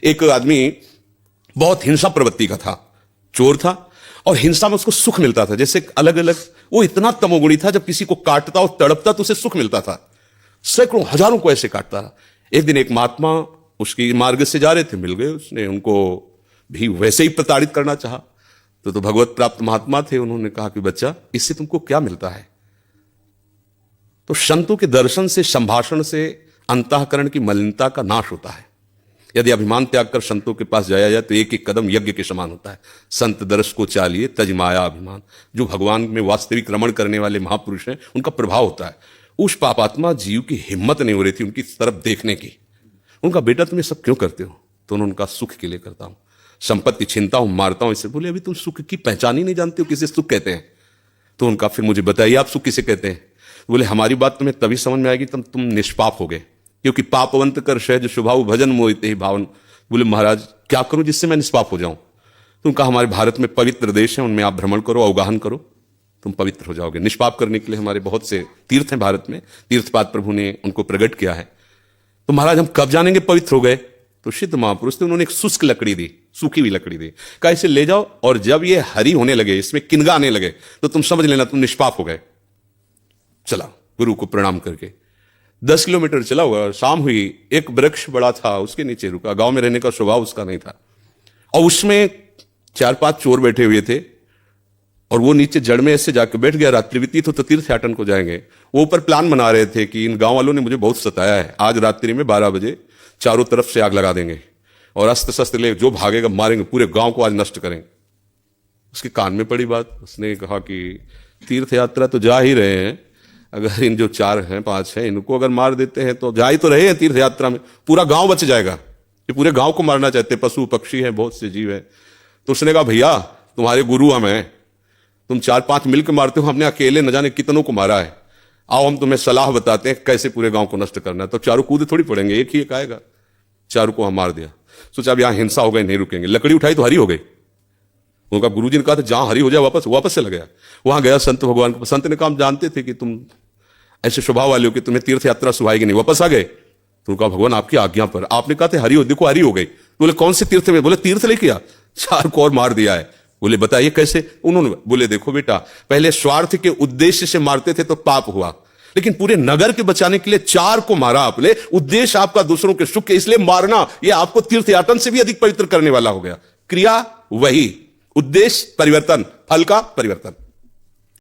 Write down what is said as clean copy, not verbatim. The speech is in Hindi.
एक आदमी बहुत हिंसा प्रवृत्ति का था, चोर था, और हिंसा में उसको सुख मिलता था। जैसे अलग अलग, वो इतना तमोगुणी था, जब किसी को काटता और तड़पता तो उसे सुख मिलता था। सैकड़ों हजारों को ऐसे काटता था। एक दिन एक महात्मा उसकी मार्ग से जा रहे थे, मिल गए, उसने उनको भी वैसे ही प्रताड़ित करना चाहा। तो भगवत प्राप्त महात्मा थे, उन्होंने कहा कि बच्चा, इससे तुमको क्या मिलता है? तो संतों के दर्शन से, संभाषण से अंतःकरण की मलिनता का नाश होता है। यदि अभिमान त्याग कर संतों के पास जाया जाए तो एक एक कदम यज्ञ के समान होता है। संत दर्श को चालिए तज माया अभिमान। जो भगवान में वास्तविक रमण करने वाले महापुरुष हैं, उनका प्रभाव होता है। उस पापात्मा जीव की हिम्मत नहीं हो रही थी उनकी तरफ देखने की। उनका बेटा तुम ये सब क्यों करते हो? तो उन्होंने कहा सुख के लिए करता हूं, संपत्ति छीनता हूं, मारता हूं। इससे बोले अभी तुम सुख की पहचान ही नहीं जानते हो, किसे सुख कहते हैं? तो उनका फिर मुझे बताइए आप सुख किसे कहते हैं? बोले हमारी बात तुम्हें तभी समझ में आएगी तब तुम निष्पाप हो गए, क्योंकि पापवंत कर सहज स्वभाव भजन मोहिते ही भावन। बोले महाराज क्या करूं जिससे मैं निष्पाप हो जाऊं? तो उनका हमारे भारत में पवित्र देश है, उनमें आप भ्रमण करो, अवगाहन करो, तुम पवित्र हो जाओगे। निष्पाप करने के लिए हमारे बहुत से तीर्थ हैं भारत में, तीर्थपाद प्रभु ने उनको प्रकट किया है। तो महाराज हम कब जानेंगे पवित्र हो गए? तो सिद्ध महापुरुष थे, उन्होंने एक शुष्क लकड़ी दी, सूखी हुई लकड़ी दी, कहा इसे ले जाओ और जब ये हरी होने लगे, इसमें किनगा आने लगे, तो तुम समझ लेना तुम निष्पाप हो गए। चला गुरु को प्रणाम करके 10 किलोमीटर चला हुआ, शाम हुई, एक वृक्ष बड़ा था, उसके नीचे रुका। गांव में रहने का स्वभाव उसका नहीं था, और उसमें 4-5 चोर बैठे हुए थे, और वो नीचे जड़ में ऐसे जाकर बैठ गया। रात्रि व्यतीत हो तो तीर्थयाटन को जाएंगे। वो ऊपर प्लान बना रहे थे कि इन गांव वालों ने मुझे बहुत सताया है, आज रात्रि में 12 बजे चारों तरफ से आग लगा देंगे और अस्त्र शस्त्र ले जो भागेगा मारेंगे, पूरे गांव को आज नष्ट करेंगे। उसके कान में पड़ी बात, उसने कहा कि तीर्थ यात्रा तो जा ही रहे हैं, अगर इन जो 4 हैं 5 हैं इनको अगर मार देते हैं तो जा ही तो रहे हैं तीर्थ यात्रा में, पूरा गांव बच जाएगा। ये पूरे गांव को मारना चाहते, पशु पक्षी हैं, बहुत से जीव हैं। तो उसने कहा भैया तुम्हारे गुरु हम हैं, तुम 4-5 मिलकर मारते हो, हमने अकेले न जाने कितनों को मारा है, आओ हम तुम्हें सलाह बताते हैं कैसे पूरे गांव को नष्ट करना है। तो चारों कूद थोड़ी पड़ेंगे, एक ही एक आएगा। चारों को हम मार दिया। सोचा अब यहां हिंसा हो गई, नहीं रुकेंगे। लकड़ी उठाई तो हरी हो गई। उनका गुरुजी ने कहा था जहां हरी हो जाए वापस चला गया। वहां गया संत भगवान को, संत ने कहा हम जानते थे कि तुम ऐसे स्वभाव वाले हो कि तुम्हें तीर्थ यात्रा सुहाएगी नहीं, वापस आ गए। तो उनका भगवान आपकी आज्ञा पर, आपने कहा था हरी हो, देखो हरी हो गई। बोले कौन से तीर्थ में? बोले तीर्थ लेके आ, 4 को और मार दिया है। बोले बताइए कैसे? उन्होंने बोले देखो बेटा, पहले स्वार्थ के उद्देश्य से मारते थे तो पाप हुआ, लेकिन पूरे नगर के बचाने के लिए 4 को मारा आपने। उद्देश्य आपका दूसरों के सुख के, इसलिए मारना ये आपको तीर्थयाटन से भी अधिक पवित्र करने वाला हो गया। क्रिया वही, उद्देश्य परिवर्तन, फल का परिवर्तन।